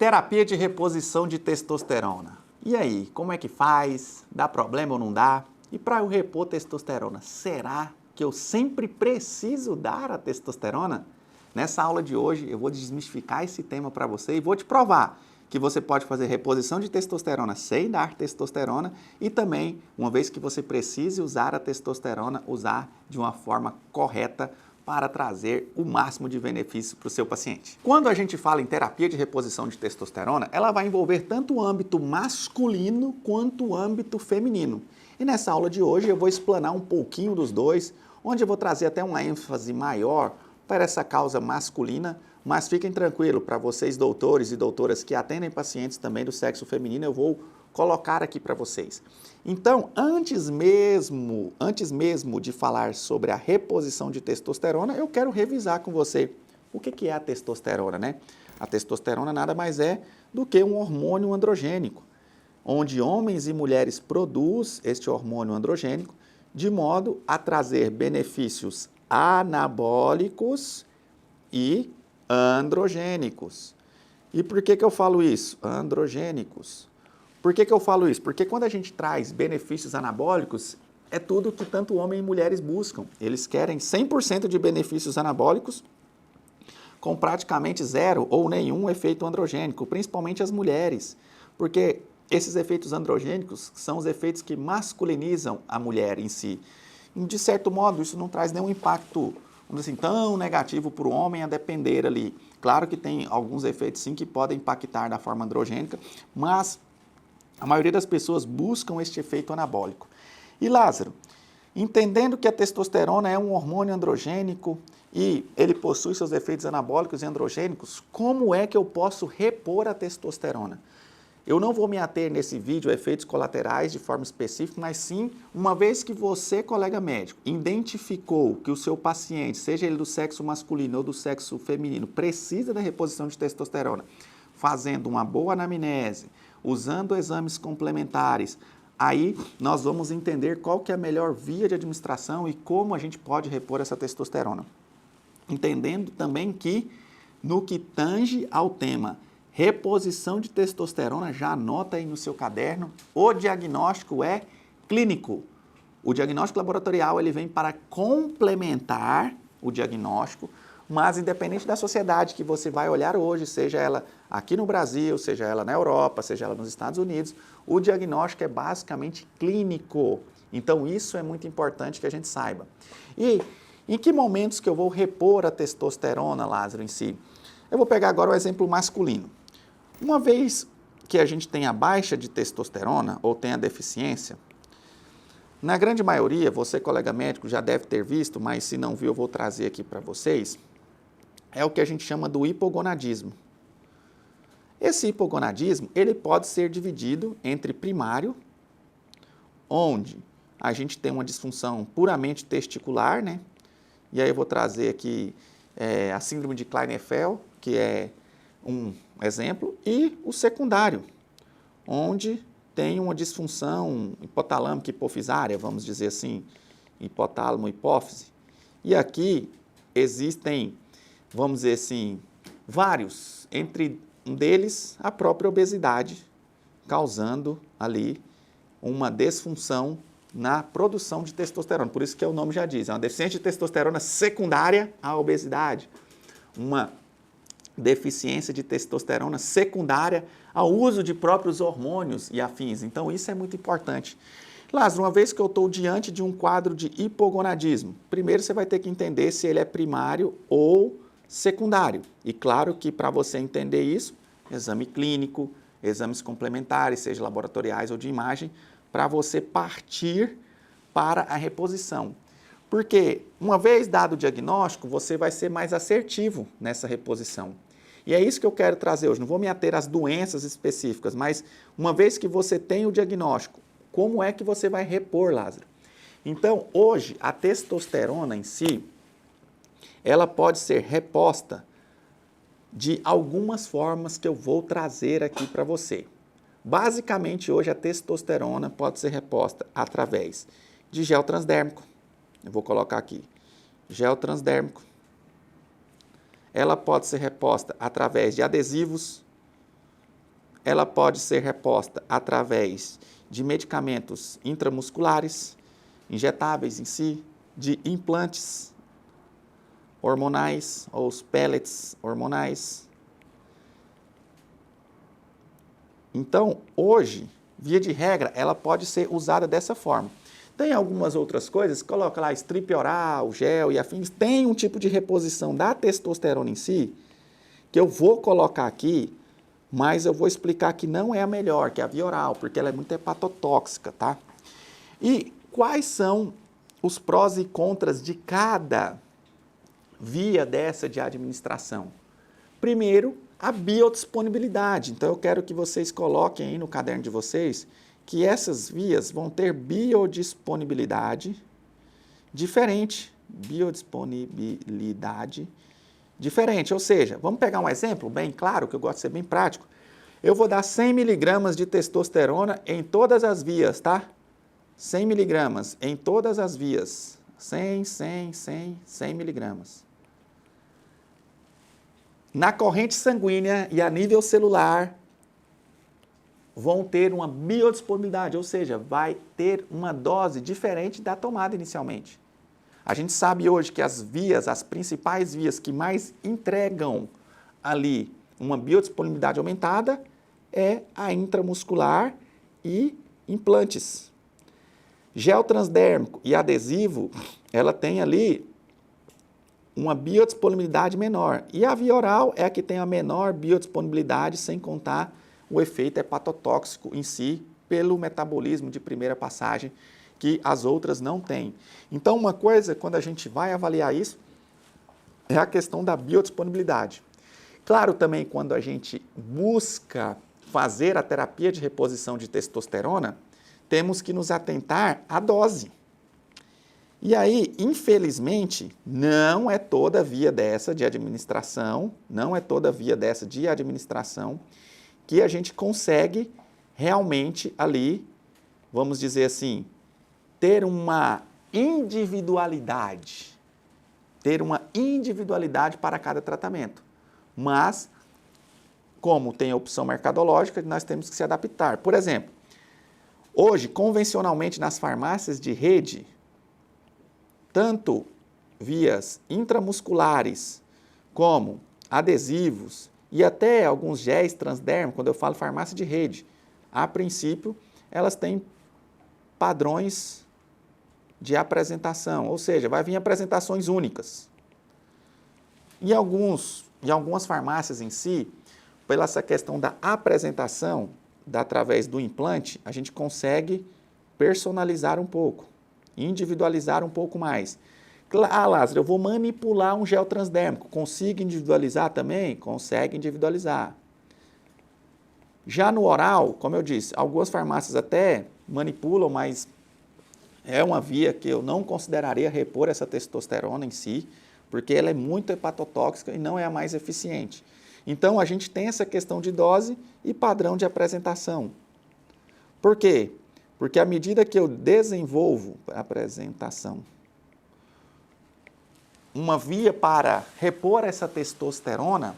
Terapia de reposição de testosterona. E aí, como é que faz? Dá problema ou não dá? E para eu repor testosterona, será que eu sempre preciso dar a testosterona? Nessa aula de hoje eu vou desmistificar esse tema para você e vou te provar que você pode fazer reposição de testosterona sem dar testosterona e também, uma vez que você precise usar a testosterona, usar de uma forma correta para trazer o máximo de benefício para o seu paciente. Quando a gente fala em terapia de reposição de testosterona, ela vai envolver tanto o âmbito masculino quanto o âmbito feminino. E nessa aula de hoje eu vou explanar um pouquinho dos dois, onde eu vou trazer até uma ênfase maior para essa causa masculina, mas fiquem tranquilos, para vocês doutores e doutoras que atendem pacientes também do sexo feminino, eu vou colocar aqui para vocês. Então, antes mesmo de falar sobre a reposição de testosterona, eu quero revisar com você o que é a testosterona, né? A testosterona nada mais é do que um hormônio androgênico, onde homens e mulheres produzem este hormônio androgênico de modo a trazer benefícios anabólicos e androgênicos. E por que eu falo isso? Androgênicos. Por que eu falo isso? Porque quando a gente traz benefícios anabólicos, é tudo que tanto homem e mulheres buscam. Eles querem 100% de benefícios anabólicos com praticamente zero ou nenhum efeito androgênico, principalmente as mulheres. Porque esses efeitos androgênicos são os efeitos que masculinizam a mulher em si. E, de certo modo, isso não traz nenhum impacto, vamos dizer assim, tão negativo para o homem a depender ali. Claro que tem alguns efeitos sim que podem impactar da forma androgênica, mas a maioria das pessoas buscam este efeito anabólico. E Lázaro, entendendo que a testosterona é um hormônio androgênico e ele possui seus efeitos anabólicos e androgênicos, como é que eu posso repor a testosterona? Eu não vou me ater nesse vídeo a efeitos colaterais de forma específica, mas sim, uma vez que você, colega médico, identificou que o seu paciente, seja ele do sexo masculino ou do sexo feminino, precisa da reposição de testosterona, fazendo uma boa anamnese, usando exames complementares, aí nós vamos entender qual que é a melhor via de administração e como a gente pode repor essa testosterona. Entendendo também que, no que tange ao tema reposição de testosterona, já anota aí no seu caderno, o diagnóstico é clínico. O diagnóstico laboratorial ele vem para complementar o diagnóstico, mas independente da sociedade que você vai olhar hoje, seja ela aqui no Brasil, seja ela na Europa, seja ela nos Estados Unidos, o diagnóstico é basicamente clínico. Então isso é muito importante que a gente saiba. E em que momentos que eu vou repor a testosterona, Lázaro, em si? Eu vou pegar agora o exemplo masculino. Uma vez que a gente tem a baixa de testosterona ou tem a deficiência, na grande maioria, você, colega médico, já deve ter visto, mas se não viu, eu vou trazer aqui para vocês, é o que a gente chama do hipogonadismo. Esse hipogonadismo, ele pode ser dividido entre primário, onde a gente tem uma disfunção puramente testicular, né? E aí eu vou trazer aqui a síndrome de Klinefelter, que é um exemplo, e o secundário, onde tem uma disfunção hipotalâmica hipofisária, vamos dizer assim, hipotálamo, hipófise. E aqui existem, vamos dizer assim, vários, entre um deles a própria obesidade, causando ali uma disfunção na produção de testosterona. Por isso que o nome já diz, é uma deficiência de testosterona secundária à obesidade. Uma deficiência de testosterona secundária ao uso de próprios hormônios e afins. Então, isso é muito importante. Lázaro, uma vez que eu estou diante de um quadro de hipogonadismo, primeiro você vai ter que entender se ele é primário ou secundário. E claro que para você entender isso, exame clínico, exames complementares, seja laboratoriais ou de imagem, para você partir para a reposição. Porque, uma vez dado o diagnóstico, você vai ser mais assertivo nessa reposição. E é isso que eu quero trazer hoje. Não vou me ater às doenças específicas, mas uma vez que você tem o diagnóstico, como é que você vai repor, Lázaro? Então, hoje, a testosterona em si, ela pode ser reposta de algumas formas que eu vou trazer aqui para você. Basicamente, hoje, a testosterona pode ser reposta através de gel transdérmico. Eu vou colocar aqui, gel transdérmico. Ela pode ser reposta através de adesivos, ela pode ser reposta através de medicamentos intramusculares, injetáveis em si, de implantes hormonais ou os pellets hormonais. Então, hoje, via de regra, ela pode ser usada dessa forma. Tem algumas outras coisas, coloca lá strip oral, gel e afins, tem um tipo de reposição da testosterona em si, que eu vou colocar aqui, mas eu vou explicar que não é a melhor, que é a via oral, porque ela é muito hepatotóxica, tá? E quais são os prós e contras de cada via dessa de administração? Primeiro, a biodisponibilidade. Então, eu quero que vocês coloquem aí no caderno de vocês que essas vias vão ter biodisponibilidade diferente. Biodisponibilidade diferente. Ou seja, vamos pegar um exemplo bem claro, que eu gosto de ser bem prático. Eu vou dar 100 miligramas de testosterona em todas as vias, tá? 100 miligramas em todas as vias. 100 miligramas. Na corrente sanguínea e a nível celular, vão ter uma biodisponibilidade, ou seja, vai ter uma dose diferente da tomada inicialmente. A gente sabe hoje que as vias, as principais vias que mais entregam ali uma biodisponibilidade aumentada é a intramuscular e implantes. Gel transdérmico e adesivo, ela tem ali uma biodisponibilidade menor. E a via oral é a que tem a menor biodisponibilidade, sem contar o efeito hepatotóxico em si, pelo metabolismo de primeira passagem, que as outras não têm. Então, uma coisa, quando a gente vai avaliar isso, é a questão da biodisponibilidade. Claro também, quando a gente busca fazer a terapia de reposição de testosterona, temos que nos atentar à dose. E aí, infelizmente, não é toda via dessa de administração, que a gente consegue realmente ali, vamos dizer assim, ter uma individualidade para cada tratamento. Mas, como tem a opção mercadológica, nós temos que se adaptar. Por exemplo, hoje, convencionalmente nas farmácias de rede, tanto vias intramusculares como adesivos e até alguns géis transdérmicos, quando eu falo farmácia de rede, a princípio elas têm padrões de apresentação, ou seja, vai vir apresentações únicas. Em algumas farmácias em si, pela essa questão da apresentação, através do implante, a gente consegue personalizar um pouco, individualizar um pouco mais. Ah, Lázaro, eu vou manipular um gel transdérmico. Consigo individualizar também? Consegue individualizar. Já no oral, como eu disse, algumas farmácias até manipulam, mas é uma via que eu não consideraria repor essa testosterona em si, porque ela é muito hepatotóxica e não é a mais eficiente. Então, a gente tem essa questão de dose e padrão de apresentação. Por quê? Porque à medida que eu desenvolvo a apresentação, uma via para repor essa testosterona,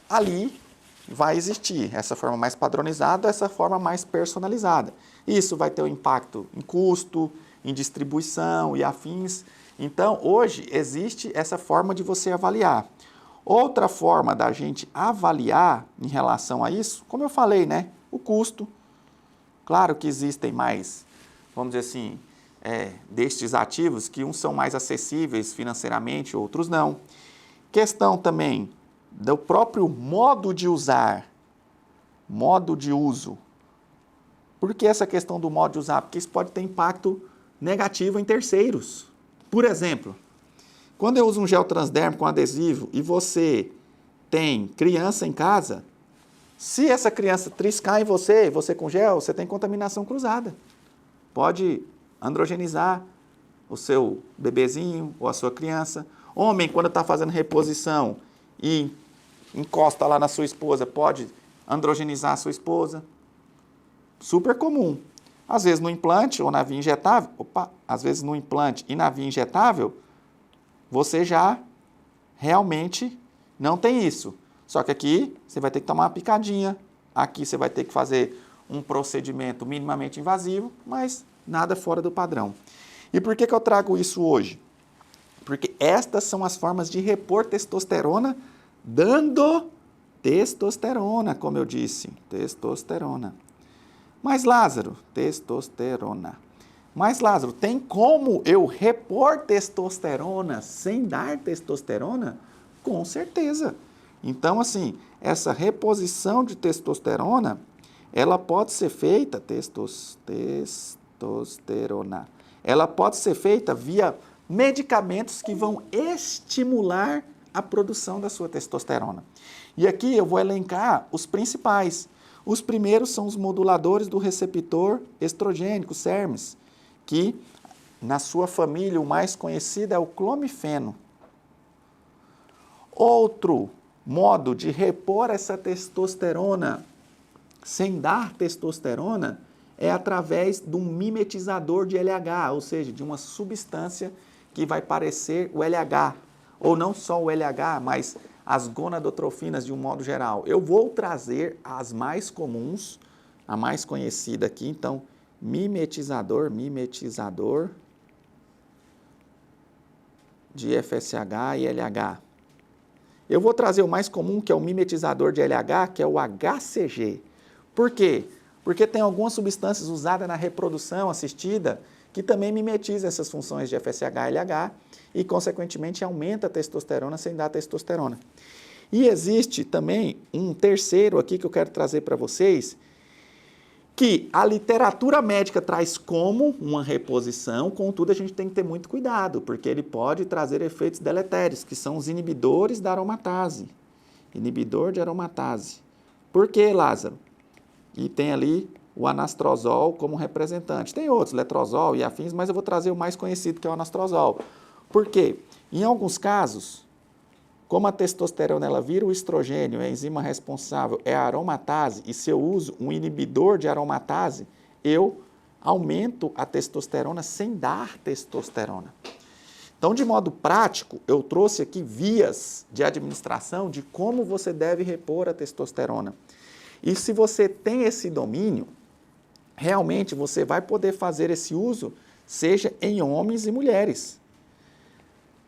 ali vai existir essa forma mais padronizada, essa forma mais personalizada. Isso vai ter um impacto em custo, em distribuição e afins. Então, hoje existe essa forma de você avaliar. Outra forma da gente avaliar em relação a isso, como eu falei, né? O custo. Claro que existem mais, vamos dizer assim, destes ativos, que uns são mais acessíveis financeiramente, outros não. Questão também do próprio modo de usar, modo de uso. Por que essa questão do modo de usar? Porque isso pode ter impacto negativo em terceiros. Por exemplo, quando eu uso um gel transdérmico com adesivo e você tem criança em casa, se essa criança triscar em você, você com gel, você tem contaminação cruzada. Pode androgenizar o seu bebezinho ou a sua criança. Homem, quando está fazendo reposição e encosta lá na sua esposa, pode androgenizar a sua esposa. Super comum. Às vezes no implante ou na via injetável, às vezes no implante e na via injetável, você já realmente não tem isso. Só que aqui você vai ter que tomar uma picadinha Aqui você vai ter que fazer um procedimento minimamente invasivo, mas nada fora do padrão. E por que eu trago isso hoje? Porque estas são as formas de repor testosterona, dando testosterona, como eu disse, testosterona. Mas Lázaro, testosterona. Mas Lázaro, tem como eu repor testosterona sem dar testosterona? Com certeza. Então, assim, essa reposição de testosterona, ela pode ser feita, testosterona, ela pode ser feita via medicamentos que vão estimular a produção da sua testosterona. E aqui eu vou elencar os principais. Os primeiros são os moduladores do receptor estrogênico, SERMs, que na sua família o mais conhecido é o clomifeno. Outro modo de repor essa testosterona sem dar testosterona é através de um mimetizador de LH, ou seja, de uma substância que vai parecer o LH, ou não só o LH, mas as gonadotrofinas de um modo geral. Eu vou trazer as mais comuns, a mais conhecida aqui, então, mimetizador de FSH e LH. Eu vou trazer o mais comum, que é o mimetizador de LH, que é o HCG. Por quê? Porque tem algumas substâncias usadas na reprodução assistida que também mimetizam essas funções de FSH e LH e, consequentemente, aumenta a testosterona sem dar testosterona. E existe também um terceiro aqui que eu quero trazer para vocês, que a literatura médica traz como uma reposição, contudo a gente tem que ter muito cuidado, porque ele pode trazer efeitos deletérios, que são os inibidores da aromatase. Inibidor de aromatase. Por quê, Lázaro? E tem ali o anastrozol como representante. Tem outros, letrozol e afins, mas eu vou trazer o mais conhecido, que é o anastrozol. Por quê? Em alguns casos, como a testosterona ela vira o estrogênio, a enzima responsável é a aromatase, e se eu uso um inibidor de aromatase, eu aumento a testosterona sem dar testosterona. Então, de modo prático, eu trouxe aqui vias de administração de como você deve repor a testosterona. E se você tem esse domínio, realmente você vai poder fazer esse uso, seja em homens e mulheres.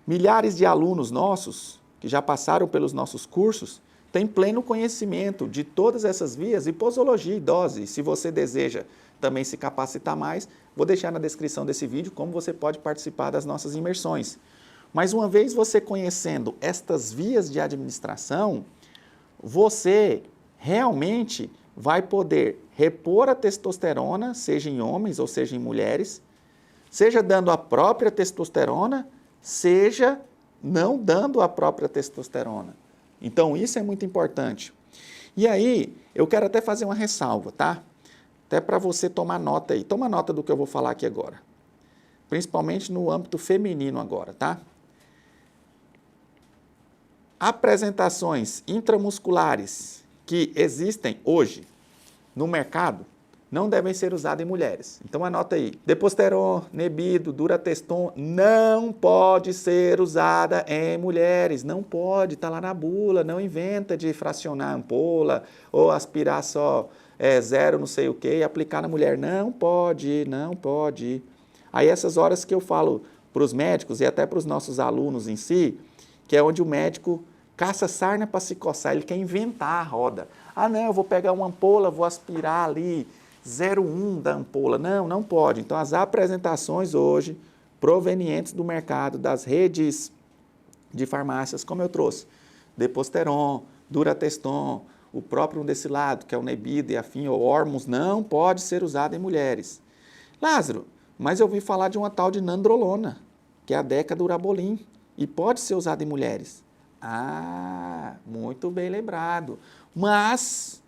Milhares de alunos nossos, que já passaram pelos nossos cursos, têm pleno conhecimento de todas essas vias e posologia e dose. Se você deseja também se capacitar mais, vou deixar na descrição desse vídeo como você pode participar das nossas imersões. Mas uma vez você conhecendo estas vias de administração, você realmente vai poder repor a testosterona, seja em homens ou seja em mulheres, seja dando a própria testosterona, seja não dando a própria testosterona. Então, isso é muito importante. E aí, eu quero até fazer uma ressalva, tá? Até para você tomar nota aí. Toma nota do que eu vou falar aqui agora. Principalmente no âmbito feminino agora, tá? Apresentações intramusculares que existem hoje no mercado não devem ser usadas em mulheres. Então anota aí. Deposteron, Nebido, Durateston não pode ser usada em mulheres. Não pode, está lá na bula. Não inventa de fracionar ampola ou aspirar só zero não sei o que e aplicar na mulher. Não pode, não pode. Aí essas horas que eu falo para os médicos e até para os nossos alunos em si, que é onde o médico caça sarna para se coçar, ele quer inventar a roda. Ah, não, eu vou pegar uma ampola, vou aspirar ali 0,1 da ampola. Não, não pode. Então, as apresentações hoje, provenientes do mercado, das redes de farmácias, como eu trouxe, Deposteron, Durateston, o próprio Undecilado, que é o Nebido e afim, ou Hormos, não pode ser usado em mulheres. Lázaro, mas eu ouvi falar de uma tal de Nandrolona, que é a Decadurabolin, e pode ser usada em mulheres. Ah, muito bem lembrado. Mas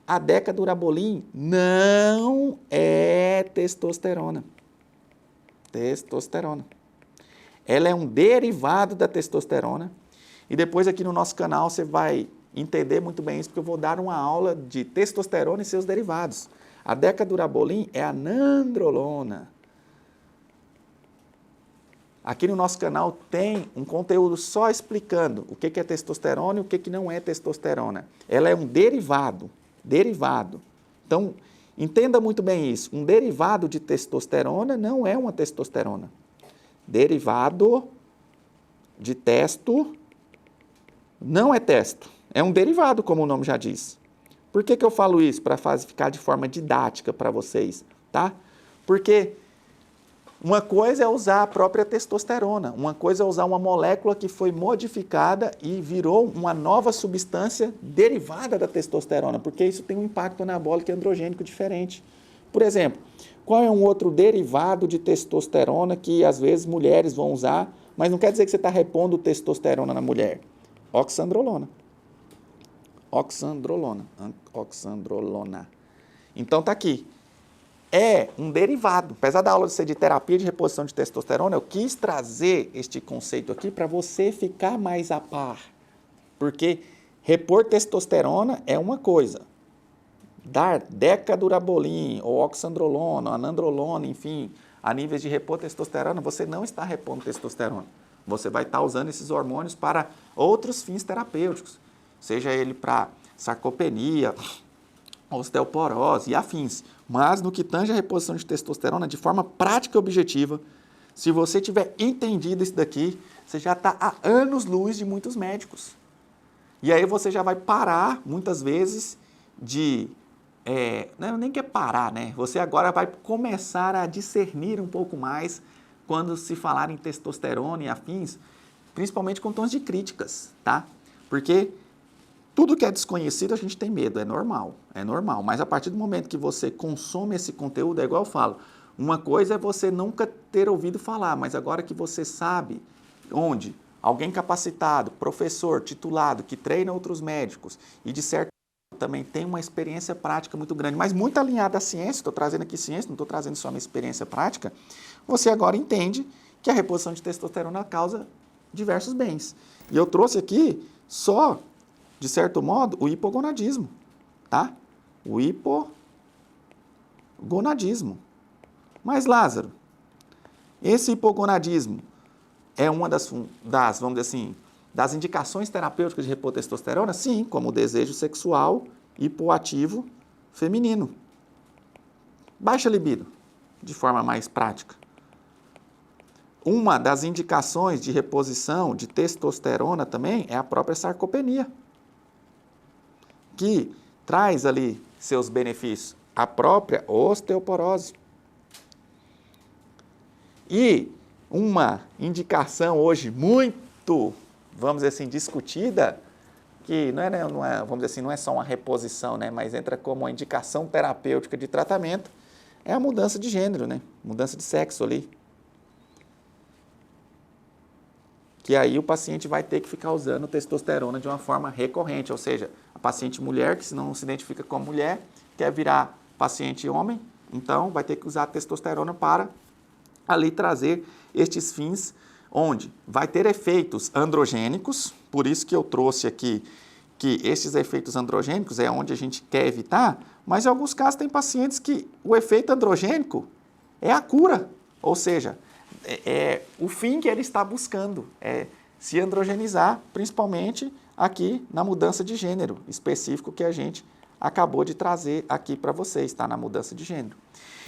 a Decadurabolin não é testosterona. Testosterona. Ela é um derivado da testosterona. E depois aqui no nosso canal você vai entender muito bem isso, porque eu vou dar uma aula de testosterona e seus derivados. A Decadurabolin é a nandrolona. Aqui no nosso canal tem um conteúdo só explicando o que é testosterona e o que não é testosterona. Ela é um derivado. derivado. Então, entenda muito bem isso. Um derivado de testosterona não é uma testosterona. Derivado de testo não é testo. É um derivado, como o nome já diz. Por que eu falo isso? Para ficar de forma didática para vocês, tá? Porque uma coisa é usar a própria testosterona, uma coisa é usar uma molécula que foi modificada e virou uma nova substância derivada da testosterona, porque isso tem um impacto anabólico e androgênico diferente. Por exemplo, qual é um outro derivado de testosterona que às vezes mulheres vão usar, mas não quer dizer que você está repondo testosterona na mulher? Oxandrolona. Oxandrolona. Então tá aqui. É um derivado. Apesar da aula de ser de terapia de reposição de testosterona, eu quis trazer este conceito aqui para você ficar mais a par. Porque repor testosterona é uma coisa. Dar decadurabolin, ou oxandrolona, anandrolona, enfim, a níveis de repor testosterona, você não está repondo testosterona. Você vai estar usando esses hormônios para outros fins terapêuticos, seja ele para sarcopenia, osteoporose e afins. Mas no que tange a reposição de testosterona, de forma prática e objetiva, se você tiver entendido isso daqui, você já está há anos-luz de muitos médicos. E aí você já vai parar, muitas vezes, de... não nem quer parar, né? Você agora vai começar a discernir um pouco mais quando se falar em testosterona e afins, principalmente com tons de críticas, tá? Porque tudo que é desconhecido a gente tem medo, é normal, mas a partir do momento que você consome esse conteúdo, é igual eu falo, uma coisa é você nunca ter ouvido falar, mas agora que você sabe onde alguém capacitado, professor, titulado, que treina outros médicos e de certo também tem uma experiência prática muito grande, mas muito alinhada à ciência, estou trazendo aqui ciência, não estou trazendo só a minha experiência prática, você agora entende que a reposição de testosterona causa diversos bens. E eu trouxe aqui só, de certo modo, o hipogonadismo, tá? O hipogonadismo. Mas, Lázaro, esse hipogonadismo é uma das, vamos dizer assim, das indicações terapêuticas de repor testosterona? Sim, como o desejo sexual hipoativo feminino. Baixa libido, de forma mais prática. Uma das indicações de reposição de testosterona também é a própria sarcopenia, que traz ali seus benefícios, a própria osteoporose. E uma indicação hoje muito, vamos dizer assim, discutida, que vamos dizer assim, não é só uma reposição, né, mas entra como uma indicação terapêutica de tratamento, é a mudança de gênero, né, mudança de sexo ali. Que aí o paciente vai ter que ficar usando testosterona de uma forma recorrente, ou seja, a paciente mulher, que se não se identifica como mulher, quer virar paciente homem, então vai ter que usar testosterona para ali trazer estes fins, onde vai ter efeitos androgênicos, por isso que eu trouxe aqui que esses efeitos androgênicos é onde a gente quer evitar, mas em alguns casos tem pacientes que o efeito androgênico é a cura, ou seja, é o fim que ele está buscando, é se androgenizar, principalmente aqui na mudança de gênero específico que a gente acabou de trazer aqui para vocês, tá? Na mudança de gênero.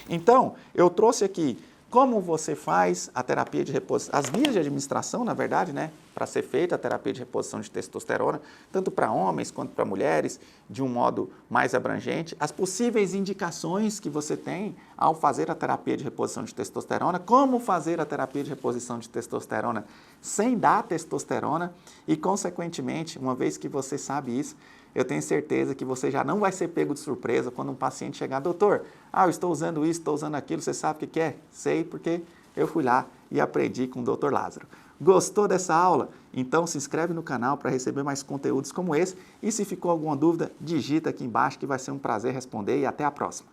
Então, eu trouxe aqui como você faz a terapia de reposição, as vias de administração, na verdade, né, para ser feita a terapia de reposição de testosterona, tanto para homens quanto para mulheres, de um modo mais abrangente, as possíveis indicações que você tem ao fazer a terapia de reposição de testosterona, como fazer a terapia de reposição de testosterona sem dar testosterona e, consequentemente, uma vez que você sabe isso, eu tenho certeza que você já não vai ser pego de surpresa quando um paciente chegar, doutor, eu estou usando isso, estou usando aquilo, você sabe o que é? Sei, porque eu fui lá e aprendi com o Dr. Lázaro. Gostou dessa aula? Então se inscreve no canal para receber mais conteúdos como esse e se ficou alguma dúvida, digita aqui embaixo que vai ser um prazer responder e até a próxima.